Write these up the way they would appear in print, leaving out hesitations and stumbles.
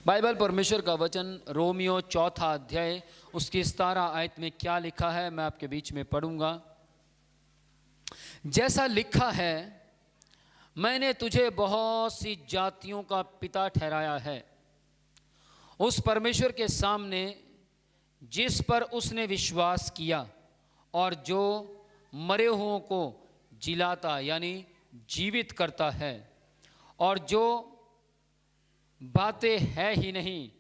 Bible परमेश्वर का वचन रोमियो 4 अध्याय उसकी 17 आयत में क्या लिखा है मैं आपके बीच में पढ़ूंगा। जैसा लिखा है, मैंने तुझे बहुत सी जातियों का पिता ठहराया है, उस परमेश्वर के सामने जिस पर उसने विश्वास किया और जो मरे हुओं को जिलाता यानी जीवित करता है और जो बातें है ही नहीं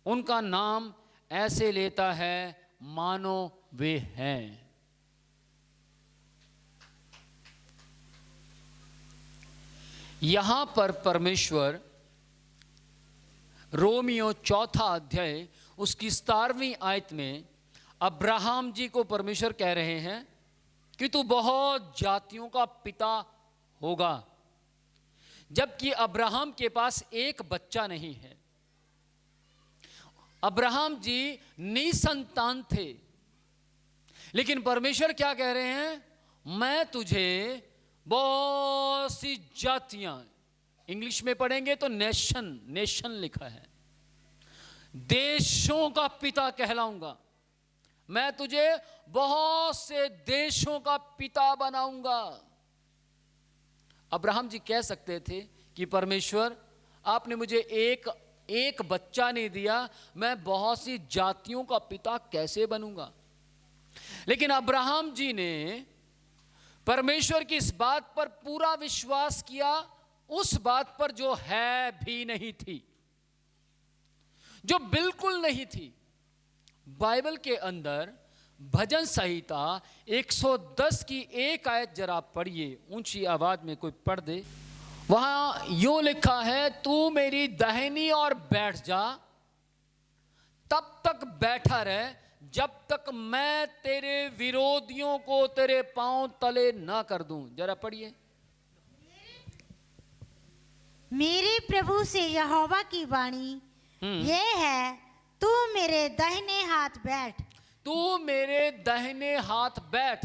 उनका नाम ऐसे लेता है मानो वे हैं। यहां पर परमेश्वर रोमियो 4 अध्याय उसकी 17वीं आयत में अब्राहम जी को परमेश्वर कह रहे हैं कि तू बहुत जातियों का पिता होगा, जबकि अब्राहम के पास एक बच्चा नहीं है। अब्राहम जी निसंतान थे, लेकिन परमेश्वर क्या कह रहे हैं, मैं तुझे बहुत सी जातियां, इंग्लिश में पढ़ेंगे तो नेशन लिखा है, देशों का पिता कहलाऊंगा। मैं तुझे बहुत से देशों का पिता बनाऊंगा। अब्राहम जी कह सकते थे कि परमेश्वर आपने मुझे एक बच्चा नहीं दिया, मैं बहुत सी जातियों का पिता कैसे बनूंगा। लेकिन अब्राहम जी ने परमेश्वर की इस बात पर पूरा विश्वास किया, उस बात पर जो है भी नहीं थी, जो बिल्कुल नहीं थी। बाइबल के अंदर भजन संहिता 110 की एक आयत जरा पढ़िए, ऊंची आवाज में कोई पढ़ दे। वहां यूं लिखा है, तू मेरी दाहिनी ओर बैठ जा, तब तक बैठा रह जब तक मैं तेरे विरोधियों को तेरे पांव तले ना कर दूं। जरा पढ़िए। मेरे प्रभु से यहोवा की वाणी यह है, तू मेरे दाहिने हाथ बैठ, तू मेरे दाहिने हाथ बैठ,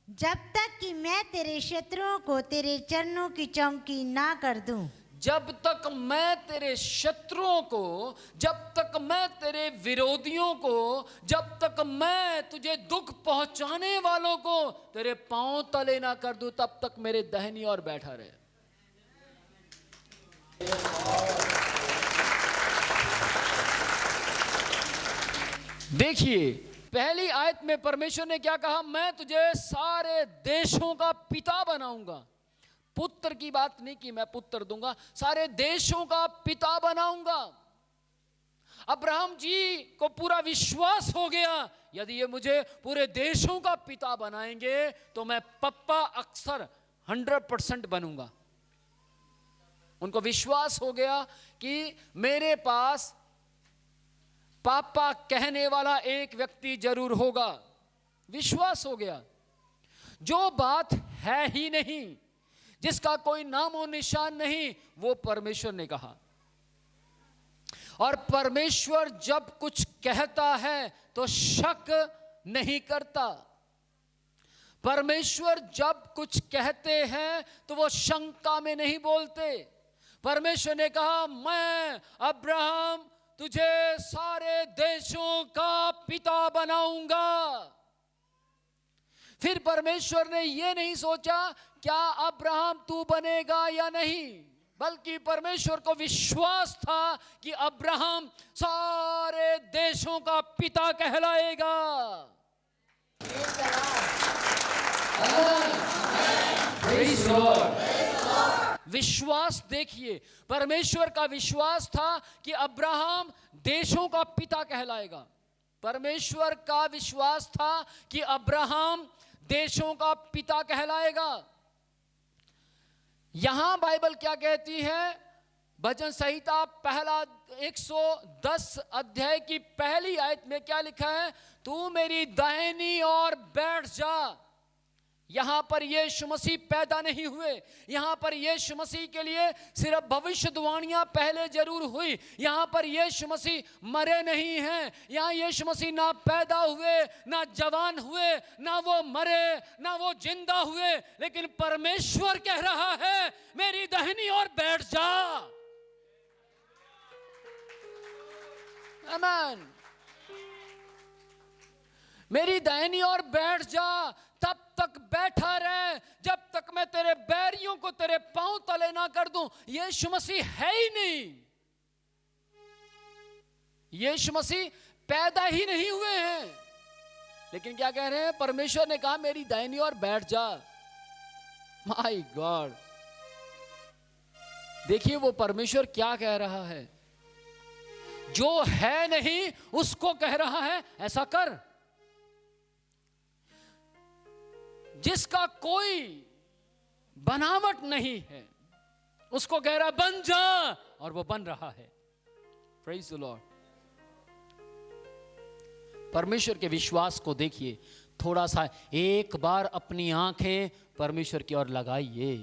जब तक कि मैं तेरे शत्रुओं को तेरे चरणों की चौकी ना कर दूं। जब तक मैं तेरे शत्रुओं को, जब तक मैं तेरे विरोधियों को, जब तक मैं तुझे दुख पहुंचाने वालों को तेरे पांव तले ना कर दूं, तब तक मेरे दाहिनी ओर बैठा रहे। देखिए, पहली आयत में परमेश्वर ने क्या कहा, मैं तुझे सारे देशों का पिता बनाऊंगा। पुत्र की बात नहीं कि मैं पुत्र दूंगा, सारे देशों का पिता बनाऊंगा। अब्राहम जी को पूरा विश्वास हो गया, यदि ये मुझे पूरे देशों का पिता बनाएंगे तो मैं पप्पा अक्सर 100% बनूंगा। उनको विश्वास हो गया कि मेरे पास पापा कहने वाला एक व्यक्ति जरूर होगा। विश्वास हो गया। जो बात है ही नहीं, जिसका कोई नाम और निशान नहीं, वो परमेश्वर ने कहा। और परमेश्वर जब कुछ कहता है तो शक नहीं करता। परमेश्वर जब कुछ कहते हैं तो वो शंका में नहीं बोलते। परमेश्वर ने कहा, मैं अब्राहम तुझे सारे देशों का पिता बनाऊंगा। फिर परमेश्वर ने यह नहीं सोचा क्या अब्राहम तू बनेगा या नहीं, बल्कि परमेश्वर को विश्वास था कि अब्राहम सारे देशों का पिता कहलाएगा। विश्वास देखिए, परमेश्वर का विश्वास था कि अब्राहम देशों का पिता कहलाएगा। परमेश्वर का विश्वास था कि अब्राहम देशों का पिता कहलाएगा। यहां बाइबल क्या कहती है, भजन संहिता पहला 110 अध्याय की पहली आयत में क्या लिखा है, तू मेरी दाहिनी ओर बैठ जा। यहां पर यीशु मसीह पैदा नहीं हुए, यहां पर यीशु मसीह के लिए सिर्फ भविष्यवाणियां पहले जरूर हुई। यहां पर यीशु मसीह मरे नहीं हैं। यहां यीशु मसीह ना पैदा हुए, ना जवान हुए, ना वो मरे, ना वो जिंदा हुए, लेकिन परमेश्वर कह रहा है मेरी दाहिनी ओर बैठ जा। आमीन। मेरी दाहिनी ओर बैठ जा, तब तक बैठा रह जब तक मैं तेरे बैरियों को तेरे पांव तले ना कर दूं। यीशु मसीह है ही नहीं, यीशु मसीह पैदा ही नहीं हुए हैं, लेकिन क्या कह रहे हैं? परमेश्वर ने कहा मेरी दाहिनी ओर बैठ जा। माय गॉड, देखिए वो परमेश्वर क्या कह रहा है। जो है नहीं उसको कह रहा है ऐसा कर। जिसका कोई बनावट नहीं है उसको कह रहा बन जा, और वो बन रहा है। Praise the Lord. परमेश्वर के विश्वास को देखिए, थोड़ा सा एक बार अपनी आंखें परमेश्वर की ओर लगाइए।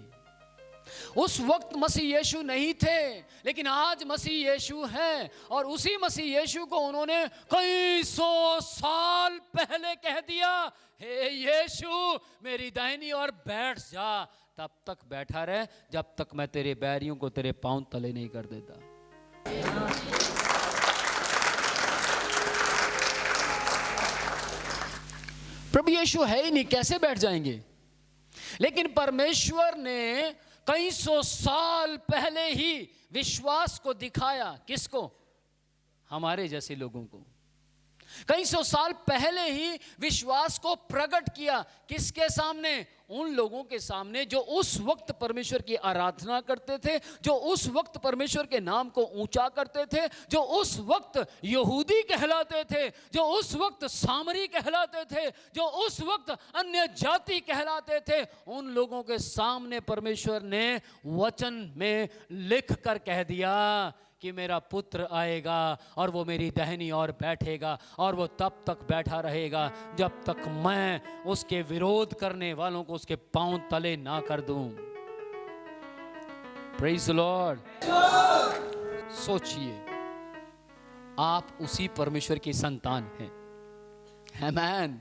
उस वक्त मसीह यीशु नहीं थे, लेकिन आज मसीह यीशु हैं, और उसी मसीह यीशु को उन्होंने कई सौ साल पहले कह दिया, हे यीशु मेरी दाहिनी ओर बैठ जा। तब तक बैठा रहे जब तक मैं तेरे बैरियों को तेरे पांव तले नहीं कर देता। प्रभु यीशु है ही नहीं, कैसे बैठ जाएंगे? लेकिन परमेश्वर ने कई सौ साल पहले ही विश्वास को दिखाया। किसको? हमारे जैसे लोगों को। कई सौ साल पहले ही विश्वास को प्रकट किया। किसके सामने? उन लोगों के सामने जो उस वक्त परमेश्वर की आराधना करते थे, जो उस वक्त परमेश्वर के नाम को ऊंचा करते थे, जो उस वक्त यहूदी कहलाते थे, जो उस वक्त सामरी कहलाते थे, जो उस वक्त अन्य जाति कहलाते थे। उन लोगों के सामने परमेश्वर ने वचन में लिख कर कह दिया कि मेरा पुत्र आएगा और वो मेरी दाहिनी ओर बैठेगा, और वो तब तक बैठा रहेगा जब तक मैं उसके विरोध करने वालों को उसके पांव तले ना कर दूं। Praise the Lord. सोचिए, आप उसी परमेश्वर की संतान हैं। आमीन।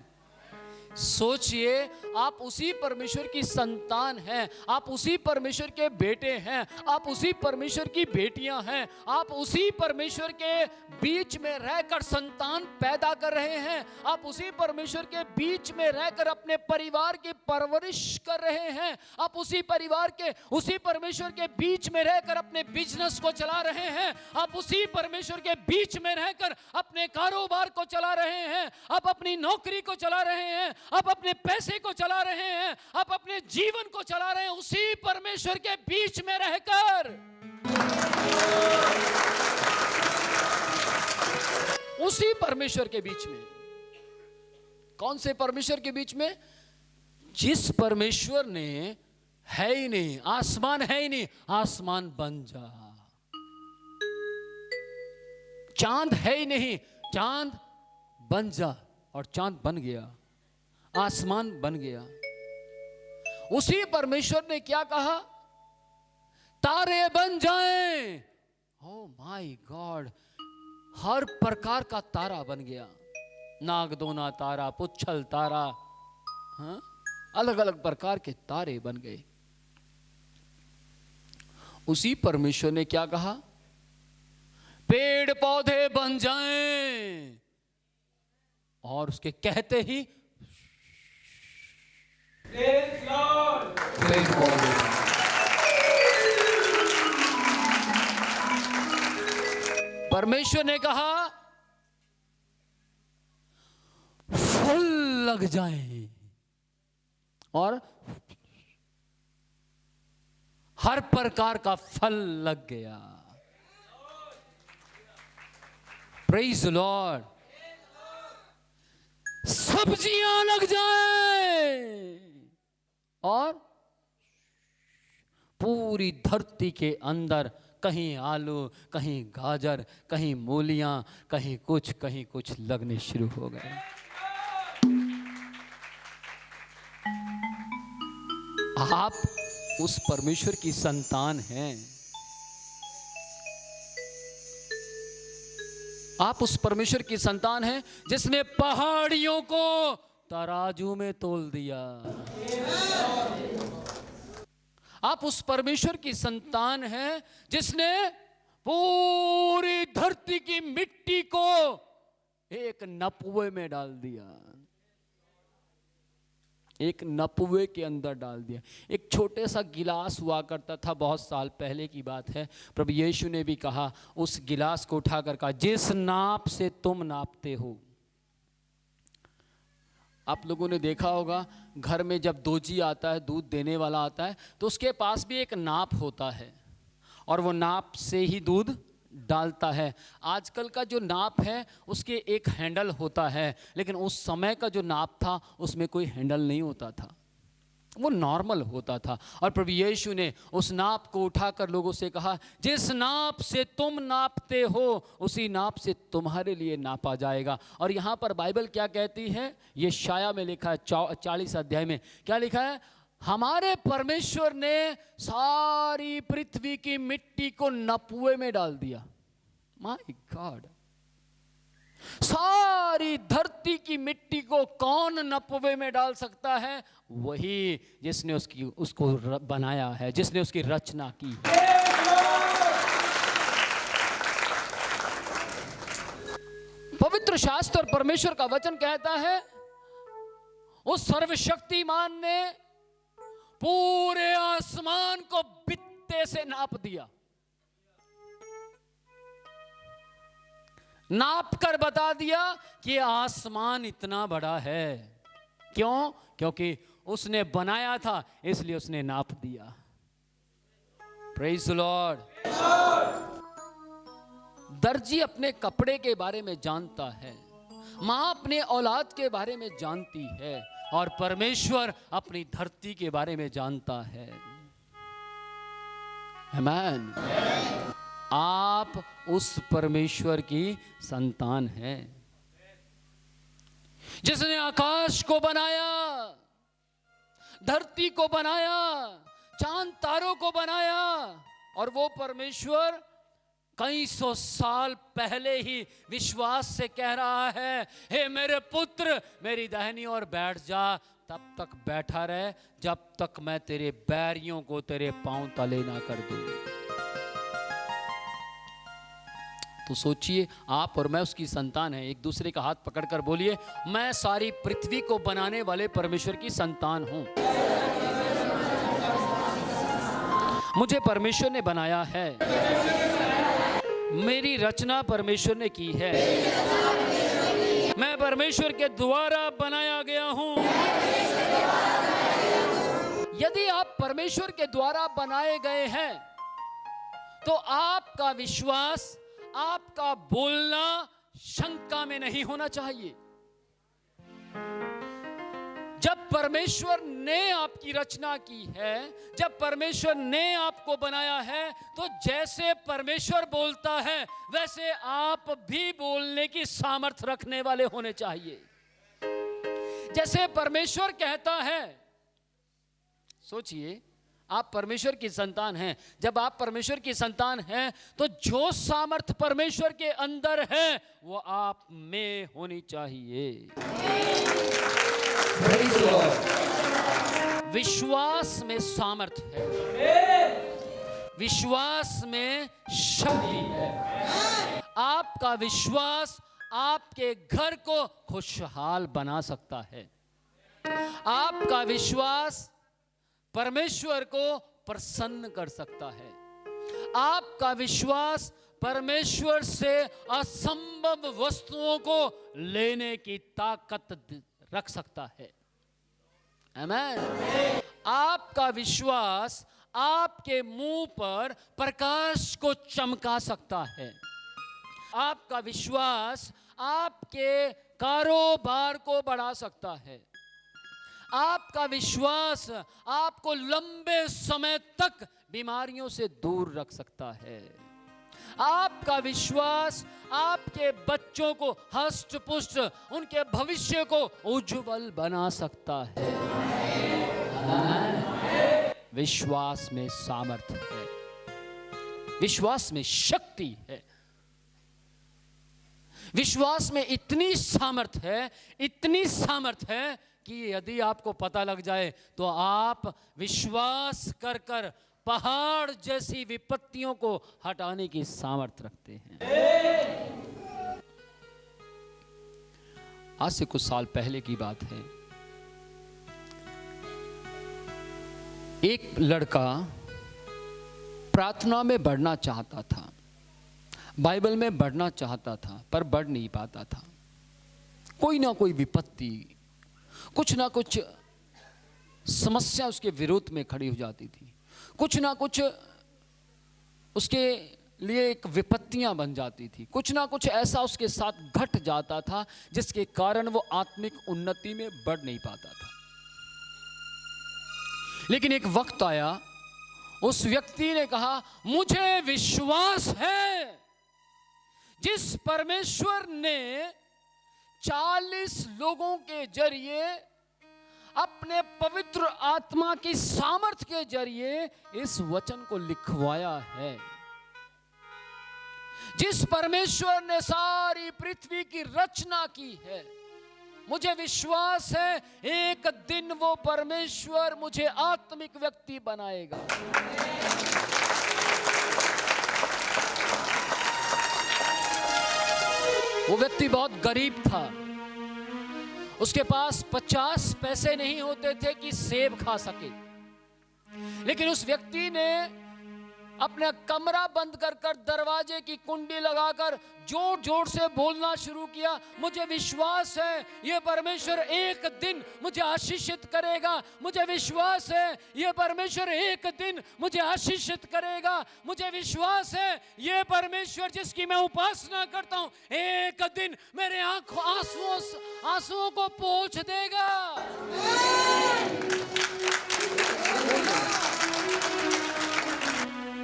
सोचिए, आप उसी परमेश्वर की संतान हैं, आप उसी परमेश्वर के बेटे हैं, आप उसी परमेश्वर की बेटियां हैं। आप उसी परमेश्वर के बीच में रहकर संतान पैदा कर रहे हैं। आप उसी परमेश्वर के बीच में रहकर अपने परिवार की परवरिश कर रहे हैं। आप उसी परमेश्वर के बीच में रहकर अपने बिजनेस को चला रहे हैं। आप उसी परमेश्वर के बीच में रहकर अपने कारोबार को चला रहे हैं। आप अपनी नौकरी को चला रहे हैं, आप अपने पैसे को चला रहे हैं, आप अपने जीवन को चला रहे हैं उसी परमेश्वर के बीच में रहकर। उसी परमेश्वर के बीच में। कौन से परमेश्वर के बीच में? जिस परमेश्वर ने है ही नहीं, आसमान है ही नहीं, आसमान बन जा। चांद है ही नहीं, चांद बन जा, और चांद बन गया, आसमान बन गया। उसी परमेश्वर ने क्या कहा? तारे बन जाएं। ओ माय गॉड, हर प्रकार का तारा बन गया। नागदोना तारा, पुच्छल तारा, हाँ, अलग अलग प्रकार के तारे बन गए। उसी परमेश्वर ने क्या कहा? पेड़ पौधे बन जाएं, और उसके कहते ही परमेश्वर ने कहा फल लग जाएं, और हर प्रकार का फल लग गया। Praise the Lord. सब्जियां लग जाएं, और पूरी धरती के अंदर कहीं आलू, कहीं गाजर, कहीं मूलियां, कहीं कुछ लगने शुरू हो गए। आप उस परमेश्वर की संतान हैं। आप उस परमेश्वर की संतान हैं जिसने पहाड़ियों को तराजू में तोल दिया। आप उस परमेश्वर की संतान हैं जिसने पूरी धरती की मिट्टी को एक नपुए में डाल दिया, एक नपुए के अंदर डाल दिया। एक छोटे सा गिलास हुआ करता था, बहुत साल पहले की बात है। प्रभु यीशु ने भी कहा, उस गिलास को उठाकर कहा, जिस नाप से तुम नापते हो। आप लोगों ने देखा होगा, घर में जब दोजी आता है, दूध देने वाला आता है, तो उसके पास भी एक नाप होता है और वो नाप से ही दूध डालता है। आजकल का जो नाप है उसके एक हैंडल होता है, लेकिन उस समय का जो नाप था उसमें कोई हैंडल नहीं होता था, वो नॉर्मल होता था। और प्रभु यीशु ने उस नाप को उठाकर लोगों से कहा, जिस नाप से तुम नापते हो उसी नाप से तुम्हारे लिए नापा जाएगा। और यहाँ पर बाइबल क्या कहती है, ये शाया में लिखा है 40 अध्याय में क्या लिखा है, हमारे परमेश्वर ने सारी पृथ्वी की मिट्टी को नपुए में डाल दिया। माय गॉड, सारी धरती की मिट्टी को कौन नपुए में डाल सकता है? वही जिसने उसको बनाया है, जिसने उसकी रचना की। पवित्र शास्त्र और परमेश्वर का वचन कहता है, उस सर्वशक्तिमान ने पूरे आसमान को बित्ते से नाप दिया, नाप कर बता दिया कि आसमान इतना बड़ा है। क्यों? क्योंकि उसने बनाया था, इसलिए उसने नाप दिया। Praise the Lord. दर्जी अपने कपड़े के बारे में जानता है, मां अपने औलाद के बारे में जानती है, और परमेश्वर अपनी धरती के बारे में जानता है। आमीन। आप उस परमेश्वर की संतान हैं जिसने आकाश को बनाया, धरती को बनाया, चांद तारों को बनाया। और वो परमेश्वर कई सौ साल पहले ही विश्वास से कह रहा है, हे मेरे पुत्र मेरी दाहिनी ओर बैठ जा, तब तक बैठा रहे जब तक मैं तेरे बैरियों को तेरे पांव तले ना कर दूं। तो सोचिए, आप और मैं उसकी संतान है। एक दूसरे का हाथ पकड़कर बोलिए, मैं सारी पृथ्वी को बनाने वाले परमेश्वर की संतान हूं। मुझे परमेश्वर ने बनाया है, मेरी रचना परमेश्वर ने की है, मैं परमेश्वर के द्वारा बनाया गया हूं। यदि आप परमेश्वर के द्वारा बनाए गए हैं तो आपका विश्वास, आपका बोलना शंका में नहीं होना चाहिए। जब परमेश्वर ने आपकी रचना की है, जब परमेश्वर ने आपको बनाया है, तो जैसे परमेश्वर बोलता है वैसे आप भी बोलने की सामर्थ्य रखने वाले होने चाहिए। जैसे परमेश्वर कहता है, सोचिए, आप परमेश्वर की संतान हैं। जब आप परमेश्वर की संतान हैं तो जो सामर्थ परमेश्वर के अंदर है वो आप में होनी चाहिए। विश्वास में सामर्थ है, विश्वास में शक्ति है। आपका विश्वास आपके घर को खुशहाल बना सकता है। आपका विश्वास परमेश्वर को प्रसन्न कर सकता है। आपका विश्वास परमेश्वर से असंभव वस्तुओं को लेने की ताकत रख सकता है। आमीन। आपका विश्वास आपके मुंह पर प्रकाश को चमका सकता है। आपका विश्वास आपके कारोबार को बढ़ा सकता है। आपका विश्वास आपको लंबे समय तक बीमारियों से दूर रख सकता है। आपका विश्वास आपके बच्चों को हष्ट पुष्ट, उनके भविष्य को उज्जवल बना सकता है। विश्वास में सामर्थ्य है, विश्वास में शक्ति है, विश्वास में इतनी सामर्थ्य है, इतनी सामर्थ्य है कि यदि आपको पता लग जाए तो आप विश्वास कर कर पहाड़ जैसी विपत्तियों को हटाने की सामर्थ्य रखते हैं। आज से कुछ साल पहले की बात है, एक लड़का प्रार्थना में बढ़ना चाहता था, बाइबल में बढ़ना चाहता था, पर बढ़ नहीं पाता था। कोई ना कोई विपत्ति, कुछ ना कुछ समस्या उसके विरोध में खड़ी हो जाती थी, कुछ ना कुछ उसके लिए एक विपत्तियां बन जाती थी, कुछ ना कुछ ऐसा उसके साथ घट जाता था जिसके कारण वो आत्मिक उन्नति में बढ़ नहीं पाता था। लेकिन एक वक्त आया, उस व्यक्ति ने कहा, मुझे विश्वास है जिस परमेश्वर ने 40 लोगों के जरिए अपने पवित्र आत्मा की सामर्थ के जरिए इस वचन को लिखवाया है, जिस परमेश्वर ने सारी पृथ्वी की रचना की है, मुझे विश्वास है एक दिन वो परमेश्वर मुझे आत्मिक व्यक्ति बनाएगा। वो व्यक्ति बहुत गरीब था, उसके पास 50 पैसे नहीं होते थे कि सेब खा सके, लेकिन उस व्यक्ति ने अपना कमरा बंद कर दरवाजे की कुंडी लगाकर जोर जोर से बोलना शुरू किया, मुझे विश्वास है ये परमेश्वर एक दिन मुझे आशीषित करेगा, मुझे विश्वास है ये परमेश्वर एक दिन मुझे आशीषित करेगा, मुझे विश्वास है ये परमेश्वर जिसकी मैं उपासना करता हूं एक दिन मेरे आंसुओं को पोंछ देगा।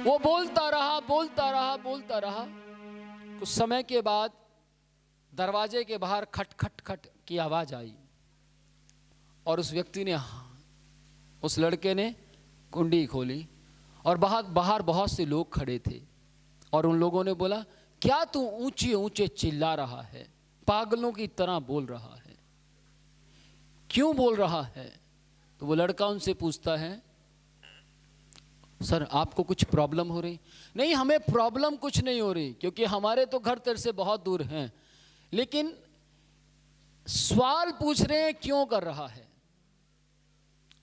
वो बोलता रहा। कुछ समय के बाद दरवाजे के बाहर खट खट खट की आवाज आई और उस व्यक्ति ने, उस लड़के ने कुंडी खोली और बाहर बहुत से लोग खड़े थे और उन लोगों ने बोला, क्या तू ऊंचे ऊंचे चिल्ला रहा है, पागलों की तरह बोल रहा है, क्यों बोल रहा है? तो वो लड़का उनसे पूछता है, सर आपको कुछ प्रॉब्लम हो रही? नहीं, हमें प्रॉब्लम कुछ नहीं हो रही, क्योंकि हमारे तो घर तेरे से बहुत दूर हैं, लेकिन सवाल पूछ रहे हैं क्यों कर रहा है?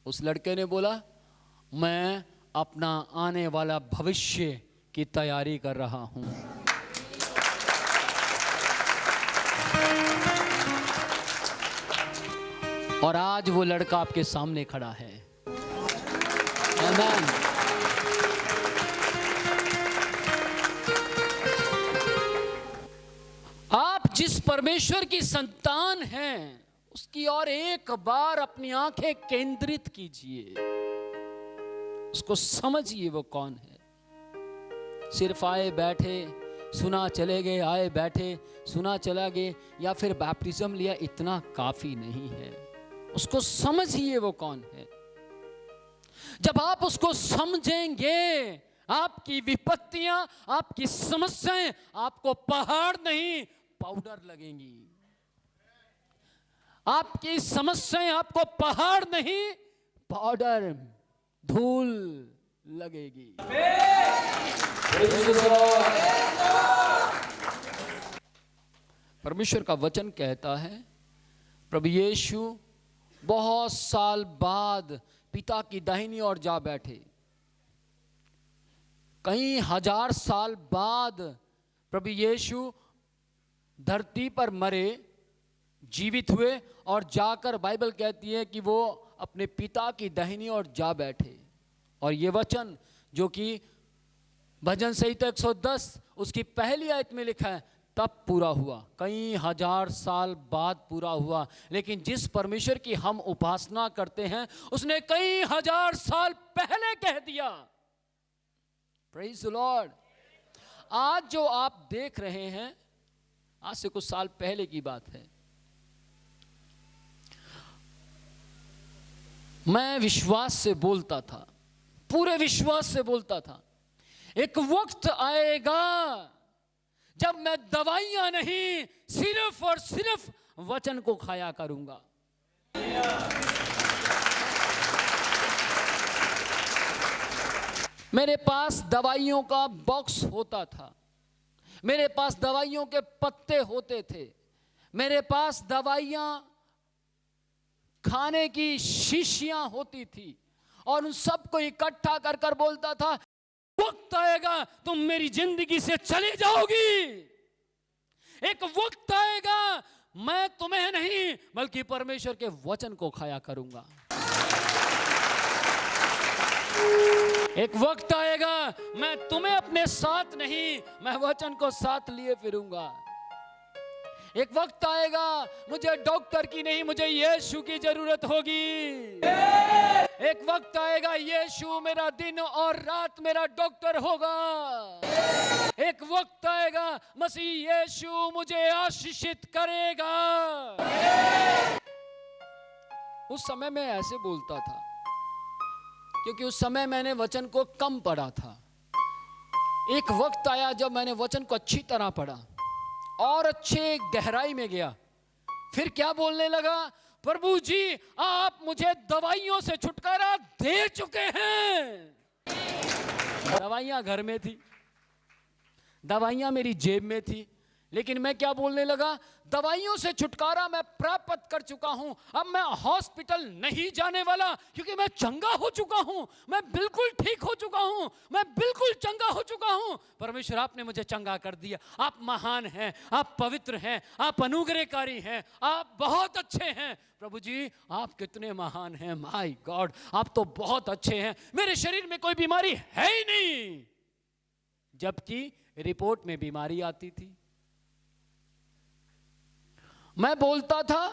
उस लड़के ने बोला, मैं अपना आने वाला भविष्य की तैयारी कर रहा हूं। और आज वो लड़का आपके सामने खड़ा है। आमीन। आप जिस परमेश्वर की संतान हैं उसकी ओर एक बार अपनी आंखें केंद्रित कीजिए, उसको समझिए वो कौन है। सिर्फ आए बैठे सुना चले गए, आए बैठे सुना चला गए, या फिर बैप्टिज्म लिया, इतना काफी नहीं है। उसको समझिए वो कौन है। जब आप उसको समझेंगे, आपकी विपत्तियां, आपकी समस्याएं आपको पहाड़ नहीं पाउडर लगेंगी। आपकी समस्याएं आपको पहाड़ नहीं पाउडर, धूल लगेगी। परमेश्वर का वचन कहता है, प्रभु यीशु बहुत साल बाद पिता की दाहिनी ओर जा बैठे। कई हजार साल बाद प्रभु यीशु धरती पर मरे, जीवित हुए और जाकर बाइबल कहती है कि वो अपने पिता की दाहिनी ओर जा बैठे। और ये वचन जो कि भजन संहिता 110 उसकी पहली आयत में लिखा है, तब पूरा हुआ, कई हजार साल बाद पूरा हुआ। लेकिन जिस परमेश्वर की हम उपासना करते हैं उसने कई हजार साल पहले कह दिया। Praise the Lord. आज जो आप देख रहे हैं, आज से कुछ साल पहले की बात है। मैं विश्वास से बोलता था, पूरे विश्वास से बोलता था, एक वक्त आएगा जब मैं दवाइयां नहीं सिर्फ और सिर्फ वचन को खाया करूंगा। मेरे पास दवाइयों का बॉक्स होता था, मेरे पास दवाइयों के पत्ते होते थे, मेरे पास दवाइयां खाने की शीशियां होती थी, और उन सबको इकट्ठा कर कर बोलता था, वक्त आएगा तुम मेरी जिंदगी से चली जाओगी, एक वक्त आएगा मैं तुम्हें नहीं बल्कि परमेश्वर के वचन को खाया करूंगा। एक वक्त आएगा मैं तुम्हें अपने साथ नहीं, मैं वचन को साथ लिए फिरूंगा। एक वक्त आएगा मुझे डॉक्टर की नहीं, मुझे यीशु की जरूरत होगी। एक वक्त आएगा यीशु मेरा दिन और रात मेरा डॉक्टर होगा। एक वक्त आएगा मसीह यीशु मुझे आशीषित करेगा। उस समय मैं ऐसे बोलता था क्योंकि उस समय मैंने वचन को कम पढ़ा था। एक वक्त आया जब मैंने वचन को अच्छी तरह पढ़ा और अच्छे गहराई में गया, फिर क्या बोलने लगा, प्रभु जी आप मुझे दवाइयों से छुटकारा दे चुके हैं। दवाइयां घर में थी, दवाइयां मेरी जेब में थी, लेकिन मैं क्या बोलने लगा, दवाइयों से छुटकारा मैं प्राप्त कर चुका हूं, अब मैं हॉस्पिटल नहीं जाने वाला क्योंकि मैं चंगा हो चुका हूं, मैं बिल्कुल ठीक हो चुका हूं, मैं बिल्कुल चंगा हो चुका हूं। परमेश्वर आपने मुझे चंगा कर दिया। आप महान हैं, आप पवित्र हैं, आप अनुग्रहकारी हैं, आप बहुत अच्छे हैं। प्रभु जी आप कितने महान हैं, माय गॉड आप तो बहुत अच्छे हैं, मेरे शरीर में कोई बीमारी है ही नहीं। जबकि रिपोर्ट में बीमारी आती थी। मैं बोलता था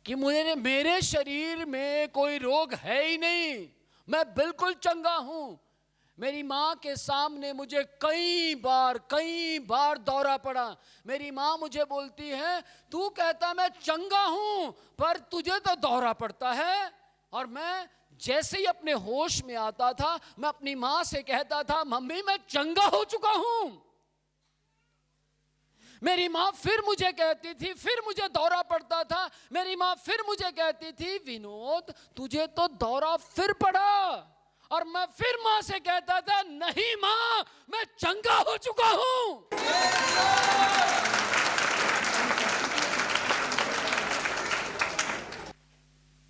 कि मेरे शरीर में कोई रोग है ही नहीं, मैं बिल्कुल चंगा हूं। मेरी माँ के सामने मुझे कई बार दौरा पड़ा। मेरी माँ मुझे बोलती है, तू कहता मैं चंगा हूं पर तुझे तो दौरा पड़ता है। और मैं जैसे ही अपने होश में आता था, मैं अपनी माँ से कहता था, मम्मी मैं चंगा हो चुका हूं। मेरी माँ फिर मुझे कहती थी, फिर मुझे दौरा पड़ता था, मेरी माँ फिर मुझे कहती थी, विनोद तुझे तो दौरा फिर पड़ा। और मैं फिर माँ से कहता था, नहीं माँ मैं चंगा हो चुका हूं।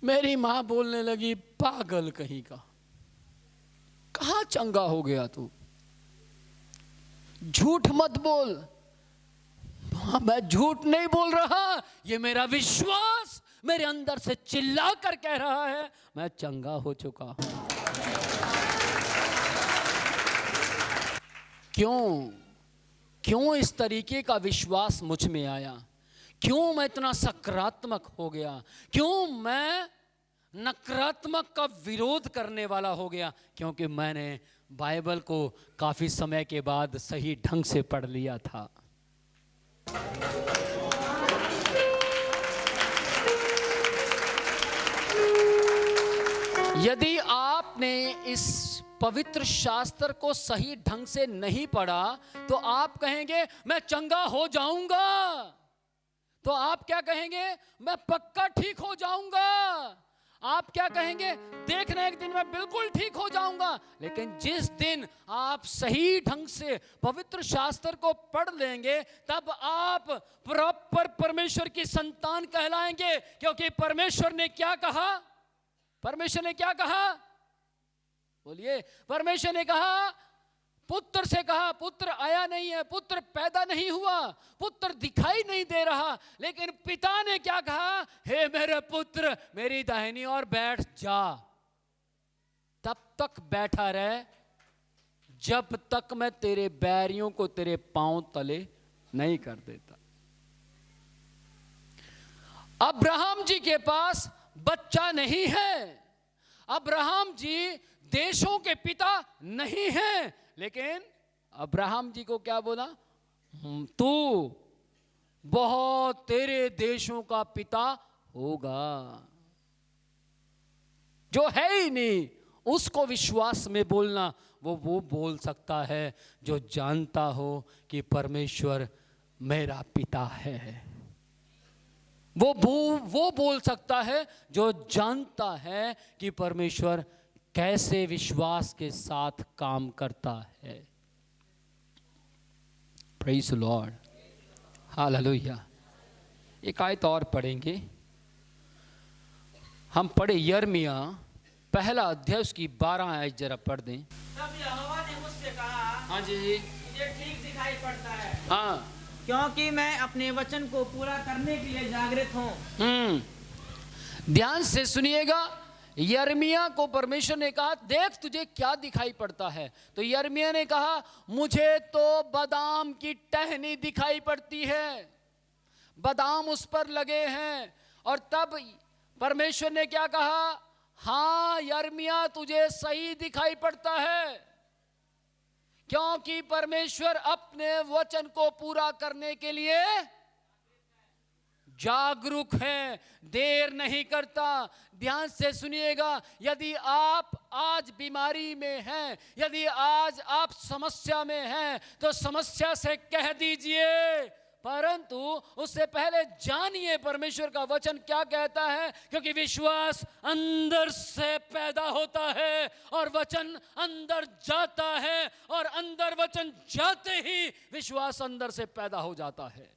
मेरी माँ बोलने लगी, पागल कहीं का, कहां चंगा हो गया तू, झूठ मत बोल। मैं झूठ नहीं बोल रहा, ये मेरा विश्वास मेरे अंदर से चिल्ला कर कह रहा है, मैं चंगा हो चुका हूं। क्यों इस तरीके का विश्वास मुझ में आया, क्यों मैं इतना सकारात्मक हो गया, क्यों मैं नकारात्मक का विरोध करने वाला हो गया? क्योंकि मैंने बाइबल को काफी समय के बाद सही ढंग से पढ़ लिया था। यदि आपने इस पवित्र शास्त्र को सही ढंग से नहीं पढ़ा तो आप कहेंगे मैं चंगा हो जाऊंगा, तो आप क्या कहेंगे, मैं पक्का ठीक हो जाऊंगा। आप क्या कहेंगे, देखना एक दिन मैं बिल्कुल ठीक हो जाऊंगा। लेकिन जिस दिन आप सही ढंग से पवित्र शास्त्र को पढ़ लेंगे, तब आप प्रॉपर परमेश्वर की संतान कहलाएंगे। क्योंकि परमेश्वर ने क्या कहा, परमेश्वर ने क्या कहा, बोलिए, परमेश्वर ने कहा, पुत्र से कहा, पुत्र आया नहीं है, पुत्र पैदा नहीं हुआ, पुत्र दिखाई नहीं दे रहा, लेकिन पिता ने क्या कहा, हे मेरे पुत्र मेरी दाहिनी ओर बैठ जा। तब तक बैठा रहे जब तक मैं तेरे बैरियों को तेरे पांव तले नहीं कर देता। अब्राहम जी के पास बच्चा नहीं है, अब्राहम जी देशों के पिता नहीं हैं, लेकिन अब्राहम जी को क्या बोला, तू बहुत तेरे देशों का पिता होगा। जो है ही नहीं उसको विश्वास में बोलना, वो बोल सकता है जो जानता हो कि परमेश्वर मेरा पिता है। वो बोल सकता है जो जानता है कि परमेश्वर कैसे विश्वास के साथ काम करता है। Praise the Lord, hallelujah. एक आयत और पढ़ेंगे। हम पढ़े यिर्मयाह पहला अध्याय उसकी 12 आयत जरा पढ़ दें। तब यहोवा ने मुझसे कहा, हाँ जी, मुझे ठीक दिखाई पड़ता है, हाँ, क्योंकि मैं अपने वचन को पूरा करने के लिए जागृत हूँ। ध्यान से सुनिएगा। यिर्मयाह को परमेश्वर ने कहा, देख तुझे क्या दिखाई पड़ता है। तो यिर्मयाह ने कहा, मुझे तो बादाम की टहनी दिखाई पड़ती है, बादाम उस पर लगे हैं। और तब परमेश्वर ने क्या कहा, हाँ यिर्मयाह तुझे सही दिखाई पड़ता है, क्योंकि परमेश्वर अपने वचन को पूरा करने के लिए जागरूक है, देर नहीं करता। ध्यान से सुनिएगा। यदि आप आज बीमारी में हैं, यदि आज आप समस्या में हैं, तो समस्या से कह दीजिए, परंतु उससे पहले जानिए परमेश्वर का वचन क्या कहता है, क्योंकि विश्वास अंदर से पैदा होता है और वचन अंदर जाता है, और अंदर वचन जाते ही विश्वास अंदर से पैदा हो जाता है।